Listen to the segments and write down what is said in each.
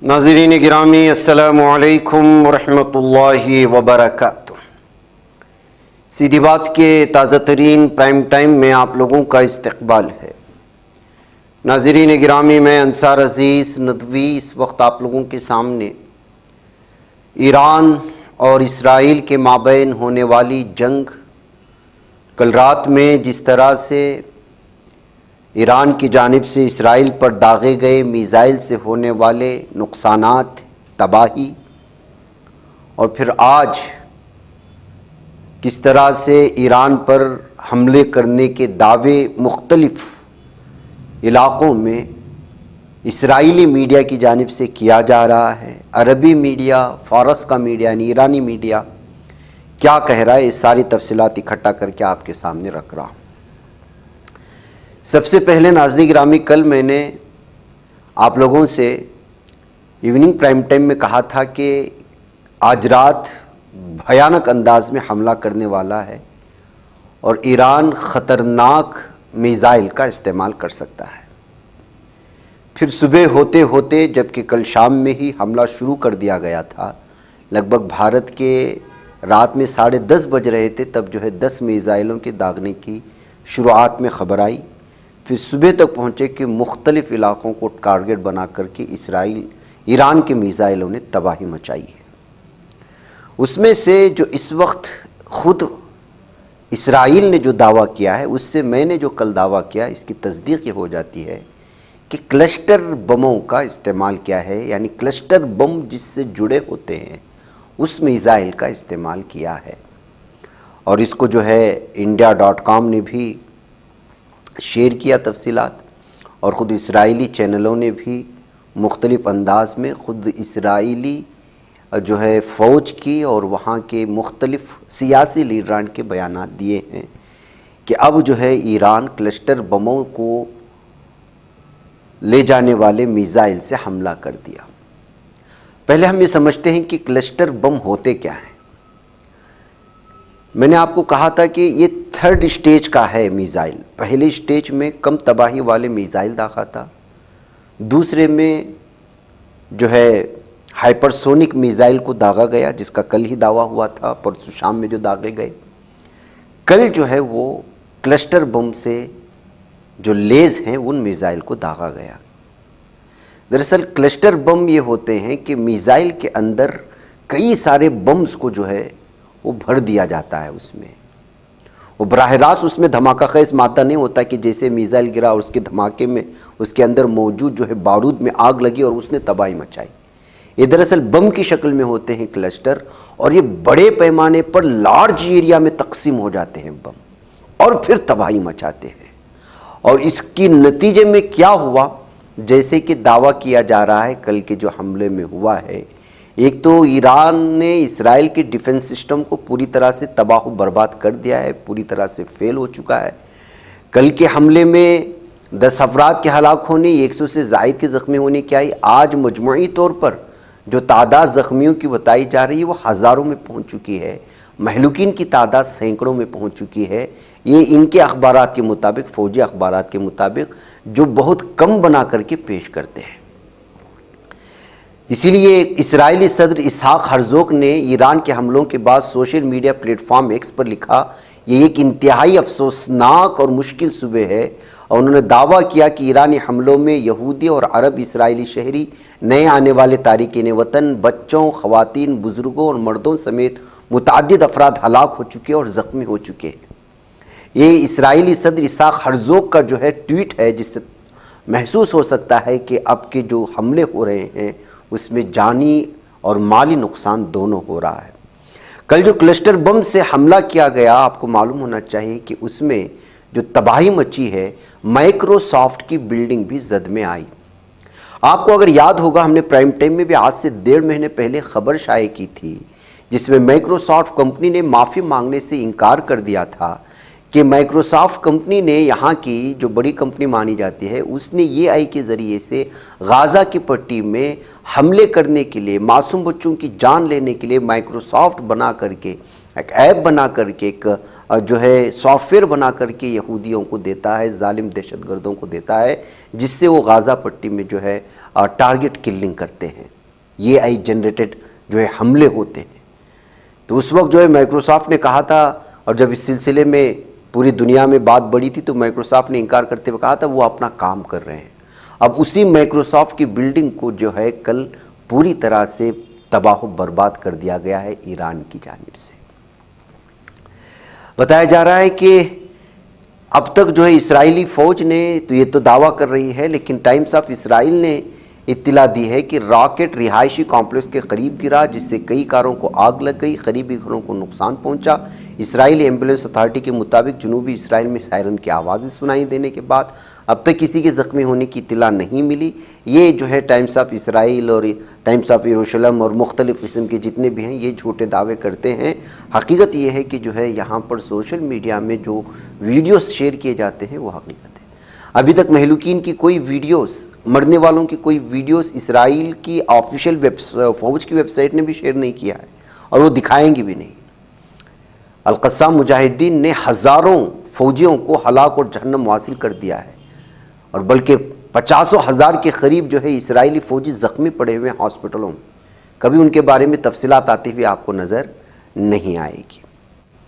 ناظرین گرامی السلام علیکم ورحمۃ اللہ وبرکاتہ۔ سیدھی بات کے تازہ ترین پرائم ٹائم میں آپ لوگوں کا استقبال ہے۔ ناظرین گرامی، میں انصار عزیز ندوی اس وقت آپ لوگوں کے سامنے ایران اور اسرائیل کے مابین ہونے والی جنگ، کل رات میں جس طرح سے ایران کی جانب سے اسرائیل پر داغے گئے میزائل سے ہونے والے نقصانات، تباہی، اور پھر آج کس طرح سے ایران پر حملے کرنے کے دعوے مختلف علاقوں میں اسرائیلی میڈیا کی جانب سے کیا جا رہا ہے، عربی میڈیا، فارس کا میڈیا یعنی ایرانی میڈیا کیا کہہ رہا ہے، یہ ساری تفصیلات اکٹھا کر کے آپ کے سامنے رکھ رہا ہوں۔ سب سے پہلے ناظرین گرامی، کل میں نے آپ لوگوں سے ایوننگ پرائم ٹائم میں کہا تھا کہ آج رات بھیانک انداز میں حملہ کرنے والا ہے اور ایران خطرناک میزائل کا استعمال کر سکتا ہے۔ پھر صبح ہوتے ہوتے جبکہ کل شام میں ہی حملہ شروع کر دیا گیا تھا، لگ بھگ بھارت کے رات میں 10:30 بج رہے تھے، تب 10 میزائلوں کے داغنے کی شروعات میں خبر آئی۔ پھر صبح تک پہنچے کہ مختلف علاقوں کو ٹارگٹ بنا کر کے ایران کے میزائلوں نے تباہی مچائی ہے۔ اس میں سے جو اس وقت خود اسرائیل نے جو دعویٰ کیا ہے، اس سے میں نے جو کل دعویٰ کیا اس کی تصدیق یہ ہو جاتی ہے کہ کلسٹر بموں کا استعمال کیا ہے، یعنی کلسٹر بم جس سے جڑے ہوتے ہیں اس میزائل کا استعمال کیا ہے۔ اور اس کو India.com نے بھی شیئر کیا تفصیلات، اور خود اسرائیلی چینلوں نے بھی مختلف انداز میں خود اسرائیلی فوج کی اور وہاں کے مختلف سیاسی لیڈران کے بیانات دیے ہیں کہ اب ایران کلسٹر بموں کو لے جانے والے میزائل سے حملہ کر دیا۔ پہلے ہم یہ سمجھتے ہیں کہ کلسٹر بم ہوتے کیا ہیں۔ میں نے آپ کو کہا تھا کہ یہ 3rd اسٹیج کا ہے میزائل۔ پہلے اسٹیج میں کم تباہی والے میزائل داغا تھا، دوسرے میں ہائپرسونک میزائل کو داغا گیا جس کا کل ہی دعویٰ ہوا تھا، پرسوں شام میں جو داغے گئے۔ کل وہ کلسٹر بم سے جو لیز ہیں ان میزائل کو داغا گیا۔ دراصل کلسٹر بم یہ ہوتے ہیں کہ میزائل کے اندر کئی سارے بمز کو وہ بھر دیا جاتا ہے، اس میں وہ براہ راست اس میں دھماکہ خیز مادہ نہیں ہوتا کہ جیسے میزائل گرا اور اس کے دھماکے میں اس کے اندر موجود بارود میں آگ لگی اور اس نے تباہی مچائی۔ یہ دراصل بم کی شکل میں ہوتے ہیں کلسٹر، اور یہ بڑے پیمانے پر لارج ایریا میں تقسیم ہو جاتے ہیں بم اور پھر تباہی مچاتے ہیں۔ اور اس کی نتیجے میں کیا ہوا، جیسے کہ دعویٰ کیا جا رہا ہے کل کے جو حملے میں ہوا ہے، ایک تو ایران نے اسرائیل کے ڈیفنس سسٹم کو پوری طرح سے تباہ و برباد کر دیا ہے، پوری طرح سے فیل ہو چکا ہے۔ کل کے حملے میں 10 افراد کے ہلاک ہونے، 100 سے زائد کے زخمی ہونے کی آئی۔ آج مجموعی طور پر جو تعداد زخمیوں کی بتائی جا رہی ہے وہ ہزاروں میں پہنچ چکی ہے، مہلوکین کی تعداد سینکڑوں میں پہنچ چکی ہے۔ یہ ان کے اخبارات کے مطابق، فوجی اخبارات کے مطابق، جو بہت کم بنا کر کے پیش کرتے ہیں۔ اسی لیے اسرائیلی صدر اسحاق ہرزوگ نے ایران کے حملوں کے بعد social media platform X پر لکھا، یہ ایک انتہائی افسوسناک اور مشکل صبح ہے، اور انہوں نے دعویٰ کیا کہ ایرانی حملوں میں یہودی اور عرب اسرائیلی شہری، نئے آنے والے تارکین وطن، بچوں، خواتین، بزرگوں اور مردوں سمیت متعدد افراد ہلاک ہو چکے اور زخمی ہو چکے ہیں۔ یہ اسرائیلی صدر اسحاق ہرزوگ کا ٹویٹ ہے، جس سے محسوس ہو سکتا ہے کہ اب کے جو حملے ہو رہے ہیں اس میں جانی اور مالی نقصان دونوں ہو رہا ہے۔ کل جو کلسٹر بم سے حملہ کیا گیا، آپ کو معلوم ہونا چاہیے کہ اس میں جو تباہی مچی ہے، مائکروسافٹ کی بلڈنگ بھی زد میں آئی۔ آپ کو اگر یاد ہوگا، ہم نے پرائم ٹائم میں بھی آج سے 1.5 مہینے پہلے خبر شائع کی تھی، جس میں مائکروسافٹ کمپنی نے معافی مانگنے سے انکار کر دیا تھا کہ مائکروسافٹ کمپنی نے، یہاں کی جو بڑی کمپنی مانی جاتی ہے، اس نے یہ آئی کے ذریعے سے غزہ کی پٹی میں حملے کرنے کے لیے، معصوم بچوں کی جان لینے کے لیے مائکروسافٹ بنا کر کے ایک ایپ بنا کر کے، ایک جو ہے سافٹ ویئر بنا کر کے یہودیوں کو دیتا ہے، ظالم دہشت گردوں کو دیتا ہے، جس سے وہ غازہ پٹی میں جو ہے ٹارگٹ کلنگ کرتے ہیں، یہ آئی جنریٹڈ جو ہے حملے ہوتے ہیں۔ تو اس وقت جو ہے مائکروسافٹ نے کہا تھا، اور جب اس سلسلے میں پوری دنیا میں بات بڑھی تھی تو مائکروسافٹ نے انکار کرتے ہوئے کہا تھا وہ اپنا کام کر رہے ہیں۔ اب اسی مائکروسافٹ کی بلڈنگ کو جو ہے کل پوری طرح سے تباہ و برباد کر دیا گیا ہے ایران کی جانب سے۔ بتایا جا رہا ہے کہ اب تک جو ہے اسرائیلی فوج نے تو یہ تو دعویٰ کر رہی ہے، لیکن ٹائمز آف اسرائیل نے اطلاع دی ہے کہ راکٹ رہائشی کمپلیکس کے قریب گرا، جس سے کئی کاروں کو آگ لگ گئی، قریبی گھروں کو نقصان پہنچا۔ اسرائیلی ایمبولینس اتھارٹی کے مطابق جنوبی اسرائیل میں سائرن کی آوازیں سنائی دینے کے بعد اب تک کسی کے زخمی ہونے کی اطلاع نہیں ملی۔ یہ جو ہے ٹائمز آف اسرائیل اور ٹائمز آف یروشلم اور مختلف قسم کے جتنے بھی ہیں یہ جھوٹے دعوے کرتے ہیں۔ حقیقت یہ ہے کہ جو ہے یہاں پر سوشل میڈیا میں جو ویڈیوز شیئر کیے جاتے ہیں وہ حقیقت ہے۔ ابھی تک مہلوکین کی کوئی ویڈیوز، مرنے والوں کی کوئی ویڈیوز اسرائیل کی آفیشیل فوج کی ویب سائٹ نے بھی شیئر نہیں کیا ہے، اور وہ دکھائیں گی بھی نہیں۔ القصام مجاہدین نے ہزاروں فوجیوں کو ہلاک اور جہنم حاصل کر دیا ہے، اور بلکہ 50,000 کے قریب جو ہے اسرائیلی فوجی زخمی پڑے ہوئے ہیں ہاسپٹلوں میں۔ کبھی ان کے بارے میں تفصیلات آتے ہوئے آپ کو نظر نہیں آئے گی۔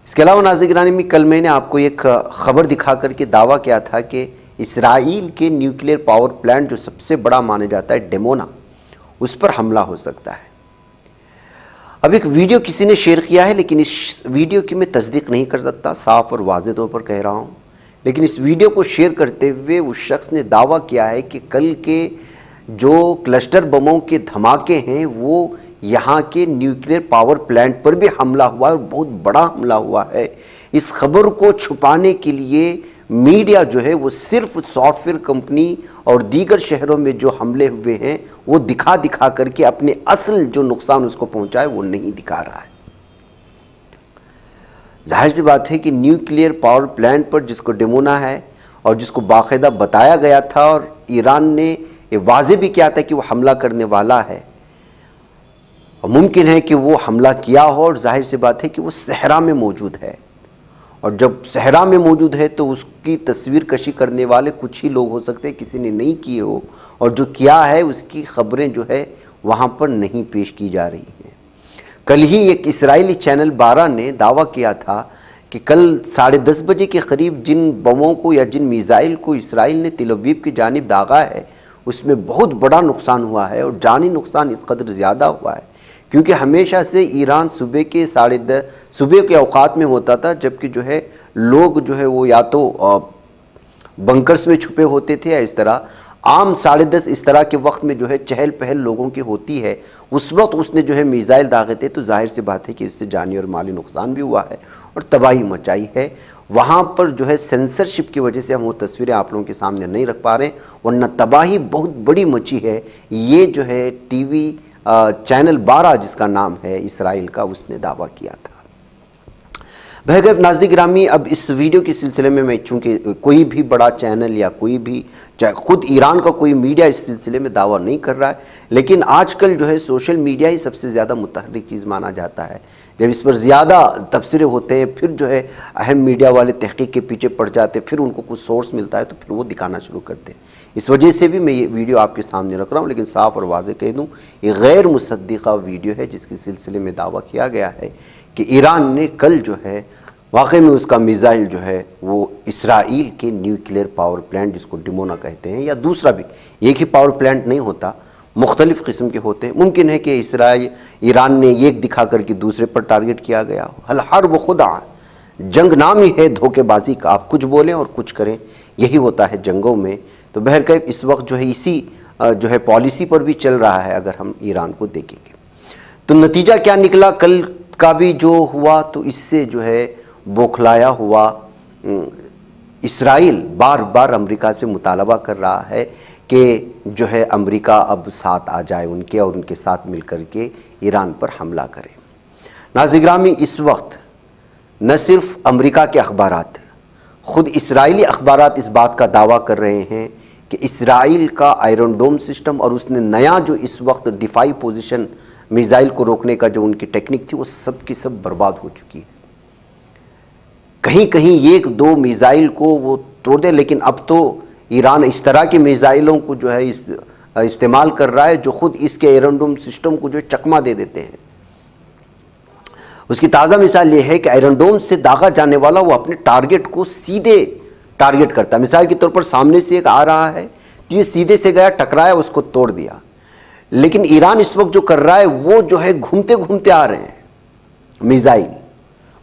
اس کے علاوہ ناظرین گرامی میں کل میں نے آپ کو ایک خبر دکھا کر کے دعویٰ کیا تھا کہ اسرائیل کے نیوکلیئر پاور پلانٹ جو سب سے بڑا مانا جاتا ہے ڈیمونا، اس پر حملہ ہو سکتا ہے۔ اب ایک ویڈیو کسی نے شیئر کیا ہے، لیکن اس ویڈیو کی میں تصدیق نہیں کر سکتا، صاف اور واضح طور پر کہہ رہا ہوں، لیکن اس ویڈیو کو شیئر کرتے ہوئے اس شخص نے دعویٰ کیا ہے کہ کل کے جو کلسٹر بموں کے دھماکے ہیں وہ یہاں کے نیوکلیئر پاور پلانٹ پر بھی حملہ ہوا ہے، اور بہت بڑا حملہ ہوا ہے۔ اس خبر کو چھپانے کے لیے میڈیا جو ہے وہ صرف سافٹ ویئر کمپنی اور دیگر شہروں میں جو حملے ہوئے ہیں وہ دکھا دکھا کر کے اپنے اصل جو نقصان اس کو پہنچا ہے وہ نہیں دکھا رہا ہے۔ ظاہر سی بات ہے کہ نیوکلیئر پاور پلانٹ پر جس کو ڈیمونا ہے اور جس کو باقاعدہ بتایا گیا تھا اور ایران نے یہ واضح بھی کیا تھا کہ وہ حملہ کرنے والا ہے، اور ممکن ہے کہ وہ حملہ کیا ہو، اور ظاہر سی بات ہے کہ وہ صحرا میں موجود ہے، اور جب صحرا میں موجود ہے تو اس کی تصویر کشی کرنے والے کچھ ہی لوگ ہو سکتے ہیں، کسی نے نہیں کیے ہو، اور جو کیا ہے اس کی خبریں جو ہے وہاں پر نہیں پیش کی جا رہی ہیں۔ کل ہی ایک اسرائیلی چینل 12 نے دعویٰ کیا تھا کہ کل 10:30 بجے کے قریب جن بموں کو یا جن میزائل کو اسرائیل نے تل ابیب کی جانب داغا ہے اس میں بہت بڑا نقصان ہوا ہے، اور جانی نقصان اس قدر زیادہ ہوا ہے کیونکہ ہمیشہ سے ایران صبح کے 10:30 صبح کے اوقات میں ہوتا تھا، جبکہ جو ہے لوگ جو ہے وہ یا تو بنکرز میں چھپے ہوتے تھے یا اس طرح عام 10:30 اس طرح کے وقت میں جو ہے چہل پہل لوگوں کی ہوتی ہے، اس وقت اس نے جو ہے میزائل داغے تھے، تو ظاہر سی بات ہے کہ اس سے جانی اور مالی نقصان بھی ہوا ہے اور تباہی مچائی ہے۔ وہاں پر جو ہے سینسرشپ کی وجہ سے ہم وہ تصویریں آپ لوگوں کے سامنے نہیں رکھ پا رہے ہیں، ورنہ تباہی بہت بڑی مچی ہے۔ یہ جو ہے ٹی وی چینل 12 جس کا نام ہے اسرائیل کا، اس نے دعویٰ کیا تھا۔ بہرکیف ناظرین گرامی، اب اس ویڈیو کے سلسلے میں چونکہ کوئی بھی بڑا چینل یا کوئی بھی چاہے خود ایران کا کوئی میڈیا اس سلسلے میں دعویٰ نہیں کر رہا ہے، لیکن آج کل جو ہے سوشل میڈیا ہی سب سے زیادہ متحرک چیز مانا جاتا ہے۔ جب اس پر زیادہ تبصرے ہوتے ہیں پھر جو ہے اہم میڈیا والے تحقیق کے پیچھے پڑ جاتے ہیں، پھر ان کو کچھ سورس ملتا ہے تو پھر وہ دکھانا شروع کرتے ہیں۔ اس وجہ سے بھی میں یہ ویڈیو آپ کے سامنے رکھ رہا ہوں، لیکن صاف اور واضح کہہ دوں یہ غیر مصدقہ ویڈیو ہے جس کے سلسلے میں دعویٰ کیا گیا ہے کہ ایران نے کل جو ہے واقعی میں اس کا میزائل جو ہے وہ اسرائیل کے نیوکلیئر پاور پلانٹ جس کو ڈیمونا کہتے ہیں، یا دوسرا بھی ایک ہی پاور پلانٹ نہیں ہوتا، مختلف قسم کے ہوتے ہیں، ممکن ہے کہ ایران نے ایک دکھا کر کے دوسرے پر ٹارگٹ کیا گیا ہو۔ الحرب خدعہ، جنگ نام ہی ہے دھوکے بازی کا، آپ کچھ بولیں اور کچھ کریں، یہی ہوتا ہے جنگوں میں۔ تو بہرکیف اس وقت جو ہے اسی جو ہے پالیسی پر بھی چل رہا ہے اگر ہم ایران کو دیکھیں گے۔ تو نتیجہ کیا نکلا کل کا بھی جو ہوا، تو اس سے جو ہے بوکھلایا ہوا اسرائیل بار بار امریکہ سے مطالبہ کر رہا ہے کہ جو ہے امریکہ اب ساتھ آ جائے ان کے، اور ان کے ساتھ مل کر کے ایران پر حملہ کرے۔ ناظرین گرامی، اس وقت نہ صرف امریکہ کے اخبارات، خود اسرائیلی اخبارات اس بات کا دعویٰ کر رہے ہیں کہ اسرائیل کا آئرن ڈوم سسٹم اور اس نے نیا جو اس وقت دفاعی پوزیشن میزائل کو روکنے کا جو ان کی ٹیکنیک تھی وہ سب کی سب برباد ہو چکی ہے۔ کہیں کہیں ایک دو میزائل کو وہ توڑ دے، لیکن اب تو ایران اس طرح کے میزائلوں کو جو ہے استعمال کر رہا ہے جو خود اس کے آئرن ڈوم سسٹم کو جو چکما دے دیتے ہیں۔ اس کی تازہ مثال یہ ہے کہ آئرن ڈوم سے داغا جانے والا وہ اپنے ٹارگٹ کو سیدھے ٹارگٹ کرتا ہے۔ مثال کے طور پر سامنے سے ایک آ رہا ہے تو یہ سیدھے سے گیا، ٹکرایا، اس کو توڑ دیا۔ لیکن ایران اس وقت جو کر رہا ہے وہ جو ہے گھومتے گھومتے آ رہے ہیں میزائل،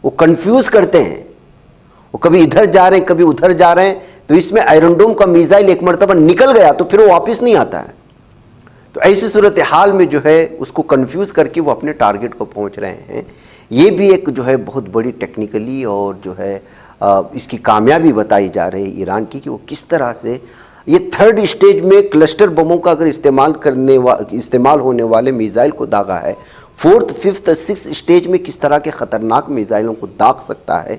وہ کنفیوز کرتے ہیں، وہ کبھی ادھر جا رہے ہیں کبھی ادھر جا رہے ہیں، تو اس میں آئرن ڈوم کا میزائل ایک مرتبہ نکل گیا تو پھر وہ واپس نہیں آتا ہے۔ تو ایسی صورتحال میں جو ہے اس کو کنفیوز کر کے وہ اپنے ٹارگٹ کو پہنچ رہے ہیں۔ یہ بھی ایک جو ہے بہت بڑی ٹیکنیکلی اور جو ہے اس کی کامیابی بتائی جا رہی ہے ایران کی، کہ وہ کس طرح سے یہ تھرڈ اسٹیج میں کلسٹر بموں کا اگر استعمال ہونے والے میزائل کو داغا ہے، فورتھ، ففتھ، سکس اسٹیج میں کس طرح کے خطرناک میزائلوں کو داغ سکتا ہے۔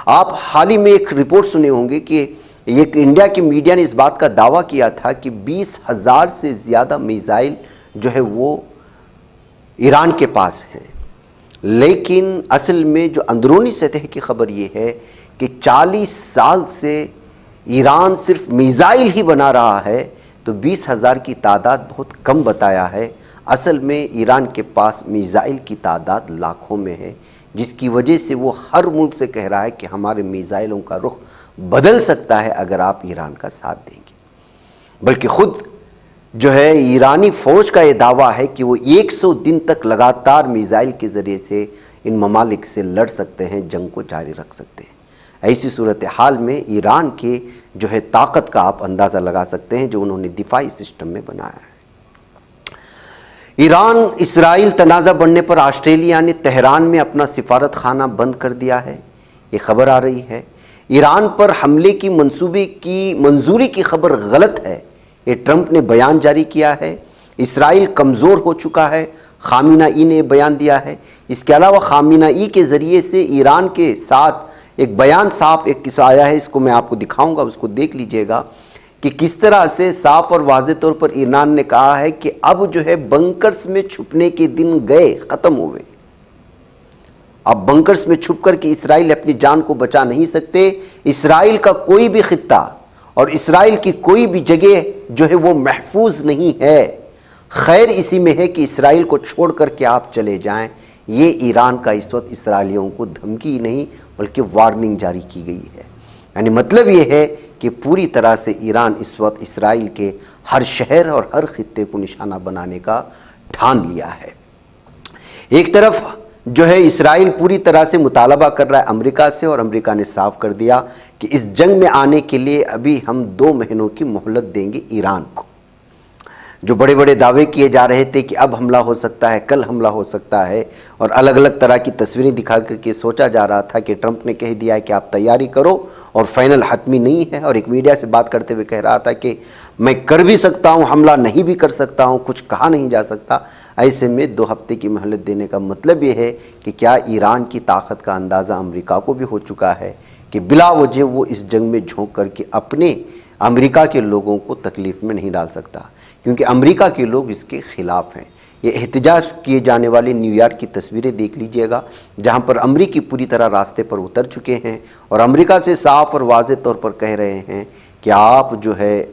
آپ حال ہی میں ایک رپورٹ سنے ہوں گے کہ ایک انڈیا کی میڈیا نے اس بات کا دعویٰ کیا تھا کہ 20,000 سے زیادہ میزائل جو ہے وہ ایران کے پاس ہیں، لیکن اصل میں جو اندرونی سطح کی خبر یہ ہے کہ 40 سال سے ایران صرف میزائل ہی بنا رہا ہے، تو 20,000 کی تعداد بہت کم بتایا ہے۔ اصل میں ایران کے پاس میزائل کی تعداد لاکھوں میں ہے، جس کی وجہ سے وہ ہر ملک سے کہہ رہا ہے کہ ہمارے میزائلوں کا رخ بدل سکتا ہے اگر آپ ایران کا ساتھ دیں گے۔ بلکہ خود جو ہے ایرانی فوج کا یہ دعویٰ ہے کہ وہ 100 دن تک لگاتار میزائل کے ذریعے سے ان ممالک سے لڑ سکتے ہیں، جنگ کو جاری رکھ سکتے ہیں۔ ایسی صورتحال میں ایران کے جو ہے طاقت کا آپ اندازہ لگا سکتے ہیں جو انہوں نے دفاعی سسٹم میں بنایا ہے۔ ایران اسرائیل تنازع بڑھنے پر آسٹریلیا نے تہران میں اپنا سفارت خانہ بند کر دیا ہے، یہ خبر آ رہی ہے۔ ایران پر حملے کی منصوبے کی منظوری کی خبر غلط ہے، یہ ٹرمپ نے بیان جاری کیا ہے۔ اسرائیل کمزور ہو چکا ہے، خامنہ ای نے بیان دیا ہے۔ اس کے علاوہ خامنہ ای کے ذریعے سے ایران کے ساتھ ایک بیان صاف ایک قصہ آیا ہے، اس کو میں آپ کو دکھاؤں گا، اس کو دیکھ لیجئے گا کہ کس طرح سے صاف اور واضح طور پر ایران نے کہا ہے کہ اب جو ہے بنکرز میں چھپنے کے دن گئے، ختم ہوئے۔ اب بنکرز میں چھپ کر کے اسرائیل اپنی جان کو بچا نہیں سکتے۔ اسرائیل کا کوئی بھی خطہ اور اسرائیل کی کوئی بھی جگہ جو ہے وہ محفوظ نہیں ہے۔ خیر اسی میں ہے کہ اسرائیل کو چھوڑ کر کے آپ چلے جائیں۔ یہ ایران کا اس وقت اسرائیلیوں کو دھمکی نہیں بلکہ وارننگ جاری کی گئی ہے۔ یعنی مطلب یہ ہے کہ پوری طرح سے ایران اس وقت اسرائیل کے ہر شہر اور ہر خطے کو نشانہ بنانے کا ٹھان لیا ہے۔ ایک طرف جو ہے اسرائیل پوری طرح سے مطالبہ کر رہا ہے امریکہ سے، اور امریکہ نے صاف کر دیا کہ اس جنگ میں آنے کے لیے ابھی ہم 2 مہینوں کی مہلت دیں گے ایران کو۔ جو بڑے بڑے دعوے کیے جا رہے تھے کہ اب حملہ ہو سکتا ہے، کل حملہ ہو سکتا ہے، اور الگ الگ طرح کی تصویریں دکھا کر کے سوچا جا رہا تھا کہ ٹرمپ نے کہہ دیا ہے کہ آپ تیاری کرو اور فائنل حتمی نہیں ہے، اور ایک میڈیا سے بات کرتے ہوئے کہہ رہا تھا کہ میں کر بھی سکتا ہوں حملہ، نہیں بھی کر سکتا ہوں، کچھ کہا نہیں جا سکتا۔ ایسے میں 2 ہفتے کی مہلت دینے کا مطلب یہ ہے کہ کیا ایران کی طاقت کا اندازہ امریکہ کو بھی ہو چکا ہے کہ بلا وجہ وہ اس جنگ میں جھونک کر کے اپنے امریکہ کے لوگوں کو تکلیف میں نہیں ڈال سکتا، کیونکہ امریکہ کے لوگ اس کے خلاف ہیں۔ یہ احتجاج کیے جانے والے نیو یارک کی تصویریں دیکھ لیجئے گا، جہاں پر امریکی پوری طرح راستے پر اتر چکے ہیں اور امریکہ سے صاف اور واضح طور پر کہہ رہے ہیں کہ آپ جو ہے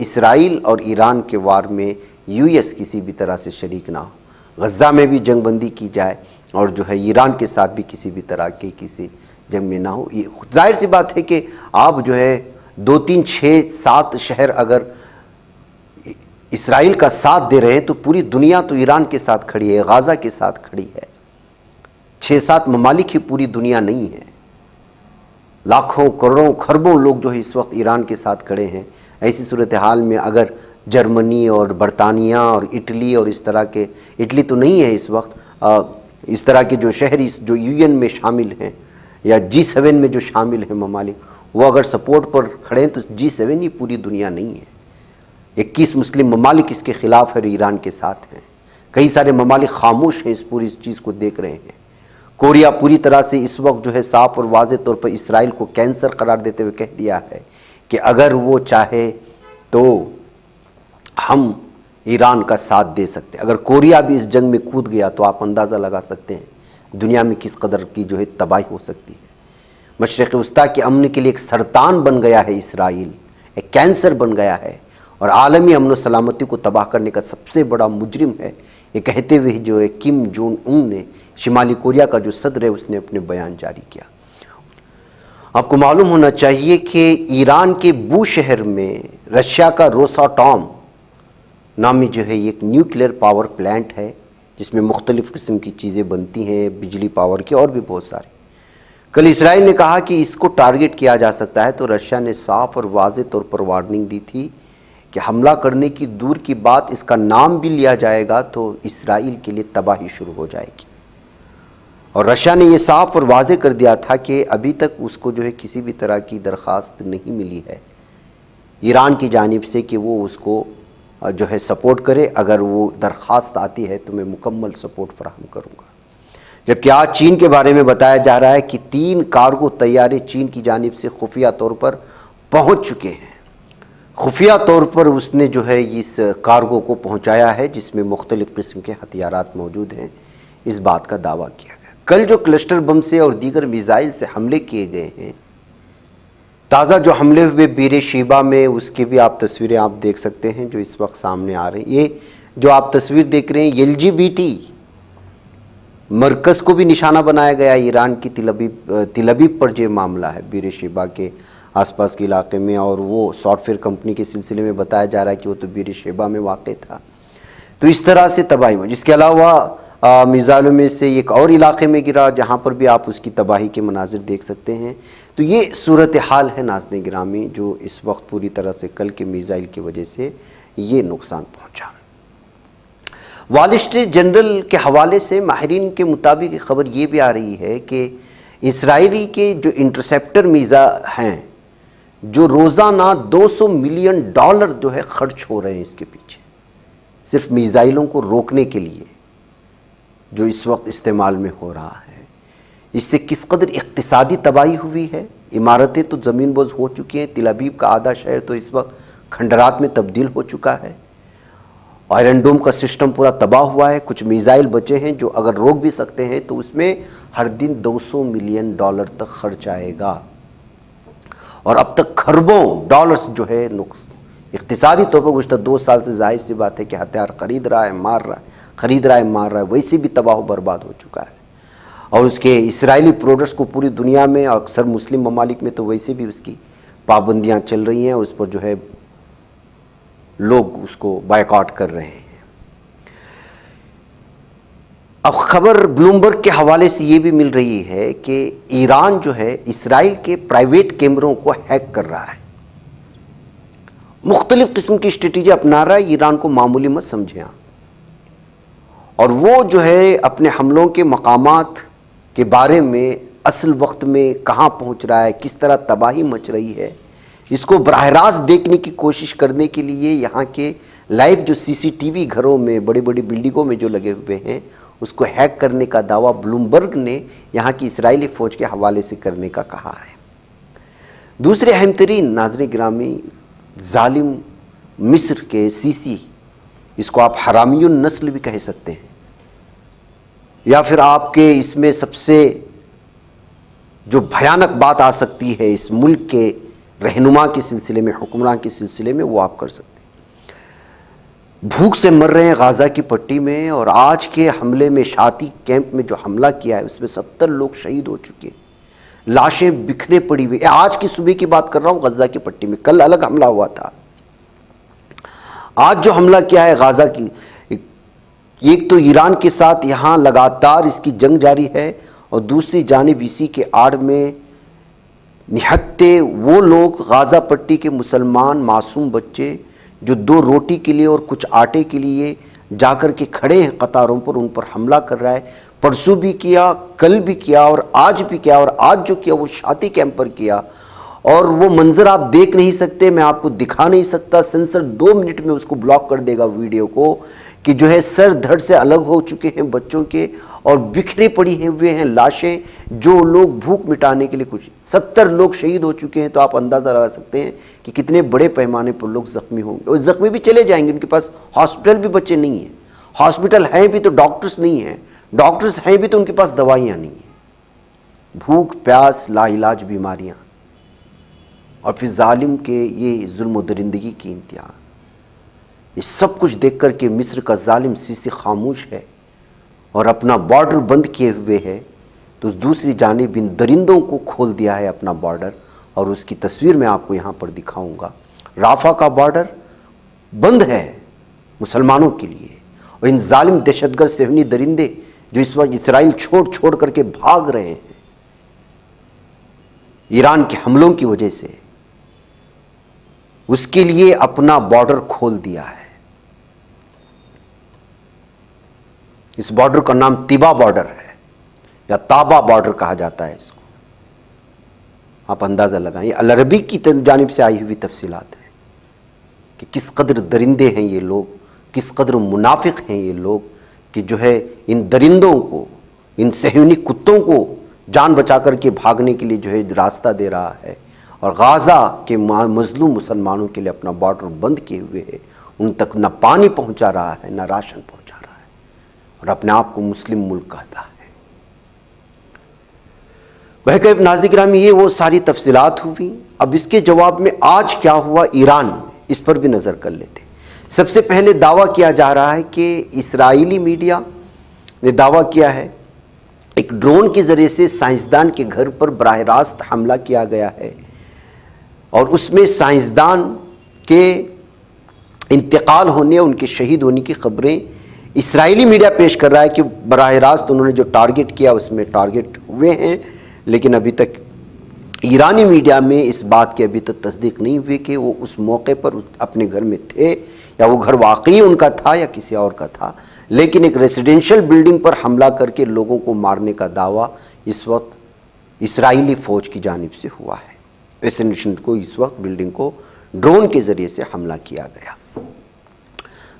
اسرائیل اور ایران کے وار میں یو ایس کسی بھی طرح سے شریک نہ ہو، غزہ میں بھی جنگ بندی کی جائے، اور جو ہے ایران کے ساتھ بھی کسی بھی طرح کی کسی جنگ میں نہ ہو۔ یہ ظاہر سی بات ہے کہ آپ جو ہے 2، 3، 6، 7 شہر اگر اسرائیل کا ساتھ دے رہے ہیں تو پوری دنیا تو ایران کے ساتھ کھڑی ہے، غزہ کے ساتھ کھڑی ہے۔ 6-7 ممالک ہی پوری دنیا نہیں ہے، لاکھوں کروڑوں خربوں لوگ جو ہے اس وقت ایران کے ساتھ کھڑے ہیں۔ ایسی صورتحال میں اگر جرمنی اور برطانیہ اور اٹلی اور اس طرح کے، اٹلی تو نہیں ہے اس وقت، اس طرح کے جو شہری جو UN میں شامل ہیں یا G7 میں جو شامل ہیں ممالک، وہ اگر سپورٹ پر کھڑے ہیں تو G7 ہی پوری دنیا نہیں ہے۔ 21 مسلم ممالک اس کے خلاف ہے اور ایران کے ساتھ ہیں۔ کئی سارے ممالک خاموش ہیں، اس پوری چیز کو دیکھ رہے ہیں۔ کوریا پوری طرح سے اس وقت جو ہے صاف اور واضح طور پر اسرائیل کو کینسر قرار دیتے ہوئے کہہ دیا ہے کہ اگر وہ چاہے تو ہم ایران کا ساتھ دے سکتے ہیں۔ اگر کوریا بھی اس جنگ میں کود گیا تو آپ اندازہ لگا سکتے ہیں دنیا میں کس قدر کی جو ہے تباہی ہو سکتی ہے۔ مشرق وسطیٰ کے امن کے لیے ایک سرطان بن گیا ہے اسرائیل، ایک کینسر بن گیا ہے، اور عالمی امن و سلامتی کو تباہ کرنے کا سب سے بڑا مجرم ہے، یہ کہتے ہوئے جو ہے کم جون اون نے، شمالی کوریا کا جو صدر ہے، اس نے اپنے بیان جاری کیا۔ آپ کو معلوم ہونا چاہیے کہ ایران کے بو شہر میں رشیا کا روساٹام نامی جو ہے ایک نیوکلیئر پاور پلانٹ ہے، جس میں مختلف قسم کی چیزیں بنتی ہیں، بجلی پاور کی اور بھی بہت ساری۔ کل اسرائیل نے کہا کہ اس کو ٹارگٹ کیا جا سکتا ہے، تو رشیا نے صاف اور واضح طور پر وارننگ دی تھی کہ حملہ کرنے کی دور کی بات، اس کا نام بھی لیا جائے گا تو اسرائیل کے لیے تباہی شروع ہو جائے گی۔ اور رشیا نے یہ صاف اور واضح کر دیا تھا کہ ابھی تک اس کو جو ہے کسی بھی طرح کی درخواست نہیں ملی ہے ایران کی جانب سے کہ وہ اس کو جو ہے سپورٹ کرے، اگر وہ درخواست آتی ہے تو میں مکمل سپورٹ فراہم کروں گا۔ جبکہ آج چین کے بارے میں بتایا جا رہا ہے کہ 3 کارگو طیارے چین کی جانب سے خفیہ طور پر پہنچ چکے ہیں۔ خفیہ طور پر اس نے جو ہے اس کارگو کو پہنچایا ہے، جس میں مختلف قسم کے ہتھیارات موجود ہیں، اس بات کا دعویٰ کیا گیا۔ کل جو کلسٹر بم سے اور دیگر میزائل سے حملے کیے گئے ہیں، تازہ جو حملے ہوئے بیر شیبہ میں، اس کی بھی آپ تصویریں آپ دیکھ سکتے ہیں جو اس وقت سامنے آ رہی ہیں۔ یہ جو آپ تصویر دیکھ رہے ہیں، LGBT مرکز کو بھی نشانہ بنایا گیا ایران کی تل ابیب پر جو معاملہ ہے بیر شیبہ کے آس پاس کے علاقے میں، اور وہ سافٹ ویئر کمپنی کے سلسلے میں بتایا جا رہا ہے کہ وہ تو بیر شیبہ میں واقع تھا۔ تو اس طرح سے تباہی ہوئی۔ جس کے علاوہ میزائلوں میں سے ایک اور علاقے میں گرا، جہاں پر بھی آپ اس کی تباہی کے مناظر دیکھ سکتے ہیں۔ تو یہ صورتحال ہے ناظرین گرامی، جو اس وقت پوری طرح سے کل کے میزائل کی وجہ سے یہ نقصان پہنچا۔ وال اسٹریٹ جرنل کے حوالے سے ماہرین کے مطابق ایک خبر یہ بھی آ رہی ہے کہ اسرائیلی کے جو انٹرسیپٹر میزائل ہیں، جو روزانہ $200 ملین جو ہے خرچ ہو رہے ہیں اس کے پیچھے، صرف میزائلوں کو روکنے کے لیے جو اس وقت استعمال میں ہو رہا ہے۔ اس سے کس قدر اقتصادی تباہی ہوئی ہے، عمارتیں تو زمین بوز ہو چکی ہیں، تل ابیب کا آدھا شہر تو اس وقت کھنڈرات میں تبدیل ہو چکا ہے، آئرن ڈوم کا سسٹم پورا تباہ ہوا ہے، کچھ میزائل بچے ہیں جو اگر روک بھی سکتے ہیں تو اس میں ہر دن $200 ملین تک خرچ آئے گا، اور اب تک کھربوں ڈالرز جو ہے اقتصادی طور پر گزشتہ 2 سال سے ظاہر سی بات ہے کہ ہتھیار خرید رہا ہے مار رہا ہے، ویسے بھی تباہ و برباد ہو چکا ہے۔ اور اس کے اسرائیلی پروڈکٹس کو پوری دنیا میں اور اکثر مسلم ممالک میں تو ویسے بھی اس کی پابندیاں چل رہی ہیں، اور اس پر جو ہے لوگ اس کو بائیکاٹ کر رہے ہیں۔ اب خبر بلومبرگ کے حوالے سے یہ بھی مل رہی ہے کہ ایران جو ہے اسرائیل کے پرائیویٹ کیمروں کو ہیک کر رہا ہے، مختلف قسم کی اسٹریٹجی اپنا رہا ہے۔ ایران کو معمولی مت سمجھیں آپ، اور وہ جو ہے اپنے حملوں کے مقامات کے بارے میں اصل وقت میں کہاں پہنچ رہا ہے، کس طرح تباہی مچ رہی ہے، اس کو براہ راست دیکھنے کی کوشش کرنے کے لیے یہاں کے لائیو جو CCTV گھروں میں، بڑی بڑی بلڈنگوں میں جو لگے ہوئے ہیں، اس کو ہیک کرنے کا دعویٰ بلومبرگ نے یہاں کی اسرائیلی فوج کے حوالے سے کرنے کا کہا ہے۔ دوسرے اہم ترین ناظرین گرامی، ظالم مصر کے سیسی، اس کو آپ حرامی النسل بھی کہہ سکتے ہیں، یا پھر آپ کے اس میں سب سے جو بھیانک بات آ سکتی ہے اس ملک کے رہنما کے سلسلے میں، حکمران کے سلسلے میں، وہ آپ کر سکتے ہیں۔ بھوک سے مر رہے ہیں غازہ کی پٹی میں، اور آج کے حملے میں شاتی کیمپ میں جو حملہ کیا ہے اس میں 70 لوگ شہید ہو چکے ہیں، لاشیں بکھرے پڑی ہوئی۔ آج کی صبح کی بات کر رہا ہوں، غزہ کی پٹی میں، کل الگ حملہ ہوا تھا۔ آج جو حملہ کیا ہے غازہ کی، ایک تو ایران کے ساتھ یہاں لگاتار اس کی جنگ جاری ہے، اور دوسری جانب اسی کے آڑ میں نہتے وہ لوگ، غازہ پٹی کے مسلمان معصوم بچے جو 2 روٹی کے لیے اور کچھ آٹے کے لیے جا کر کے کھڑے ہیں قطاروں پر، ان پر حملہ کر رہا ہے۔ پرسوں بھی کیا، کل بھی کیا، اور آج بھی کیا، اور آج جو کیا وہ شاتی کیمپ پر کیا، اور وہ منظر آپ دیکھ نہیں سکتے، میں آپ کو دکھا نہیں سکتا، سینسر 2 منٹ میں اس کو بلاک کر دے گا ویڈیو کو، کہ جو ہے سر دھڑ سے الگ ہو چکے ہیں بچوں کے، اور بکھرے پڑی ہوئے ہیں لاشیں، جو لوگ بھوک مٹانے کے لیے کچھ 70 لوگ شہید ہو چکے ہیں۔ تو آپ اندازہ لگا سکتے ہیں کہ کتنے بڑے پیمانے پر لوگ زخمی ہوں گے، اور زخمی بھی چلے جائیں گے، ان کے پاس ہاسپٹل بھی بچے نہیں ہیں، ہاسپٹل ہیں بھی تو ڈاکٹرز نہیں ہیں، ڈاکٹرز ہیں بھی تو ان کے پاس دوائیاں نہیں ہیں۔ بھوک پیاس لا علاج بیماریاں اور پھر ظالم کے یہ ظلم و درندگی کی انتہا، یہ سب کچھ دیکھ کر کے مصر کا ظالم سیسی خاموش ہے اور اپنا بارڈر بند کیے ہوئے ہے، تو دوسری جانب ان درندوں کو کھول دیا ہے اپنا بارڈر، اور اس کی تصویر میں آپ کو یہاں پر دکھاؤں گا۔ رافع کا بارڈر بند ہے مسلمانوں کے لیے، اور ان ظالم دہشت گرد صہیونی درندے جو اس وقت اسرائیل چھوڑ کر کے بھاگ رہے ہیں ایران کے حملوں کی وجہ سے، اس کے لیے اپنا بارڈر کھول دیا ہے۔ اس بارڈر کا نام طیبہ بارڈر ہے یا تابا بارڈر کہا جاتا ہے اس کو۔ آپ اندازہ لگائیں، یہ العربی کی جانب سے آئی ہوئی تفصیلات ہیں کہ کس قدر درندے ہیں یہ لوگ، کس قدر منافق ہیں یہ لوگ کہ جو ہے ان درندوں کو، ان صہیونی کتوں کو جان بچا کر کے بھاگنے کے لیے جو ہے راستہ دے رہا ہے، اور غازہ کے مظلوم مسلمانوں کے لیے اپنا بارڈر بند کیے ہوئے ہے، ان تک نہ پانی پہنچا رہا ہے نہ راشن پہنچا رہا ہے، اور اپنے آپ کو مسلم ملک کہتا ہے۔ بہرکیف ناظرین گرامی، یہ وہ ساری تفصیلات ہوئی۔ اب اس کے جواب میں آج کیا ہوا ایران میں، اس پر بھی نظر کر لیتے ہیں۔ سب سے پہلے دعویٰ کیا جا رہا ہے کہ اسرائیلی میڈیا نے دعویٰ کیا ہے ایک ڈرون کے ذریعے سے سائنسدان کے گھر پر براہ راست حملہ کیا گیا ہے، اور اس میں سائنسدان کے انتقال ہونے، ان کے شہید ہونے کی خبریں اسرائیلی میڈیا پیش کر رہا ہے کہ براہ راست انہوں نے جو ٹارگٹ کیا اس میں ٹارگٹ ہوئے ہیں، لیکن ابھی تک ایرانی میڈیا میں اس بات کی ابھی تک تصدیق نہیں ہوئی کہ وہ اس موقع پر اپنے گھر میں تھے یا وہ گھر واقعی ان کا تھا یا کسی اور کا تھا، لیکن ایک ریزیڈینشل بلڈنگ پر حملہ کر کے لوگوں کو مارنے کا دعویٰ اس وقت اسرائیلی فوج کی جانب سے ہوا ہے۔ ریزیڈینشل کو اس وقت بلڈنگ کو ڈرون کے ذریعے سے حملہ کیا گیا۔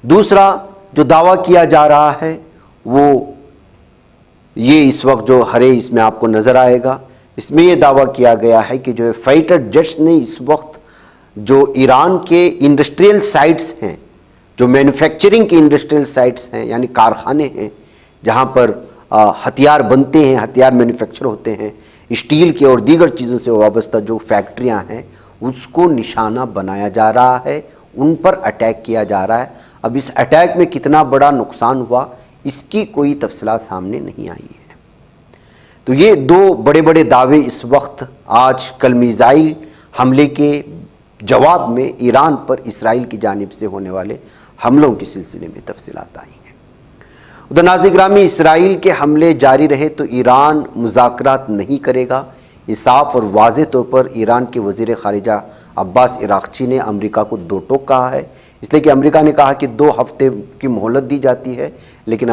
دوسرا جو دعویٰ کیا جا رہا ہے وہ یہ اس وقت جو اس میں آپ کو نظر آئے گا، اس میں یہ دعویٰ کیا گیا ہے کہ جو فائٹر جیٹس نے اس وقت جو ایران کے انڈسٹریل سائٹس ہیں، جو مینوفیکچرنگ کے انڈسٹریل سائٹس ہیں، یعنی کارخانے ہیں جہاں پر ہتھیار بنتے ہیں، ہتھیار مینوفیکچر ہوتے ہیں، اسٹیل کے اور دیگر چیزوں سے وابستہ جو فیکٹریاں ہیں، اس کو نشانہ بنایا جا رہا ہے، ان پر اٹیک کیا جا رہا ہے۔ اب اس اٹیک میں کتنا بڑا نقصان ہوا اس کی کوئی تفصیلات سامنے نہیں آئی ہے۔ تو یہ دو بڑے بڑے دعوے اس وقت آج کل میزائل حملے کے جواب میں ایران پر اسرائیل کی جانب سے ہونے والے حملوں کے سلسلے میں تفصیلات آئی ہیں۔ ادھر ناظرین گرامی، اسرائیل کے حملے جاری رہے تو ایران مذاکرات نہیں کرے گا، یہ صاف اور واضح طور پر ایران کے وزیر خارجہ عباس عراقچی نے امریکہ کو دو ٹوک کہا ہے، اس لیے کہ امریکہ نے کہا کہ 2 ہفتے کی مہلت دی جاتی ہے، لیکن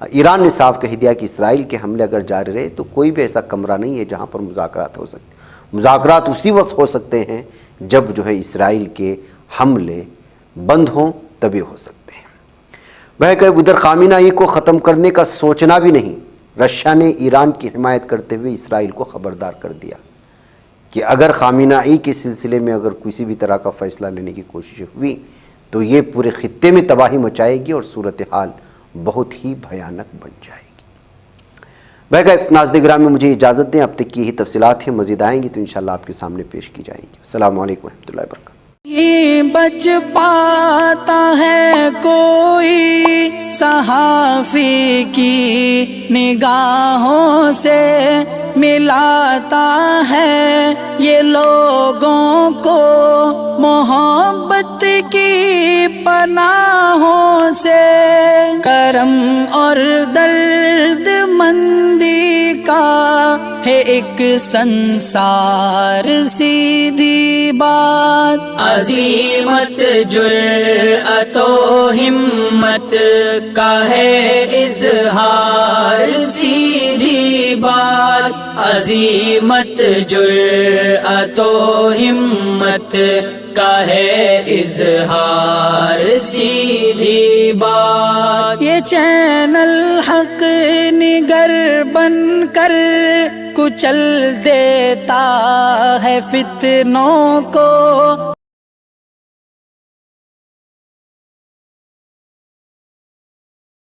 ایران نے صاف کہہ دیا کہ اسرائیل کے حملے اگر جاری رہے تو کوئی بھی ایسا کمرہ نہیں ہے جہاں پر مذاکرات ہو سکتے۔ مذاکرات اسی وقت ہو سکتے ہیں جب جو ہے اسرائیل کے حملے بند ہوں، تبھی ہو سکتے ہیں۔ بہرکیف ادھر خامنہ ای کو ختم کرنے کا سوچنا بھی نہیں، رشیا نے ایران کی حمایت کرتے ہوئے اسرائیل کو خبردار کر دیا کہ اگر خامنہ ای کے سلسلے میں اگر کسی بھی طرح کا فیصلہ لینے کی کوشش ہوئی تو یہ پورے خطے میں تباہی مچائے گی اور صورتحال بہت ہی بھیانک بن جائے گی۔ بہرکیف ناظرین گرامی، مجھے اجازت دیں، اب تک کی یہی تفصیلات ہیں، مزید آئیں گی تو انشاءاللہ آپ کے سامنے پیش کی جائیں گی۔ السلام علیکم ورحمۃ اللہ وبرکاتہ۔ یہ بچ پاتا ہے کوئی صحافی کی نگاہوں سے، ملاتا ہے یہ لوگوں کو محبت کی پناہوں سے، کرم اور درد مندی کا ہے ایک سنسار سیدھی بات، عزیمت جرأت و ہمت کا ہے اظہار سیدھی بات، عزیمت جرأت و ہمت کا ہے اظہار سیدھی بات۔ یہ چینل حق نگر بن کر کچل دیتا ہے فتنوں کو،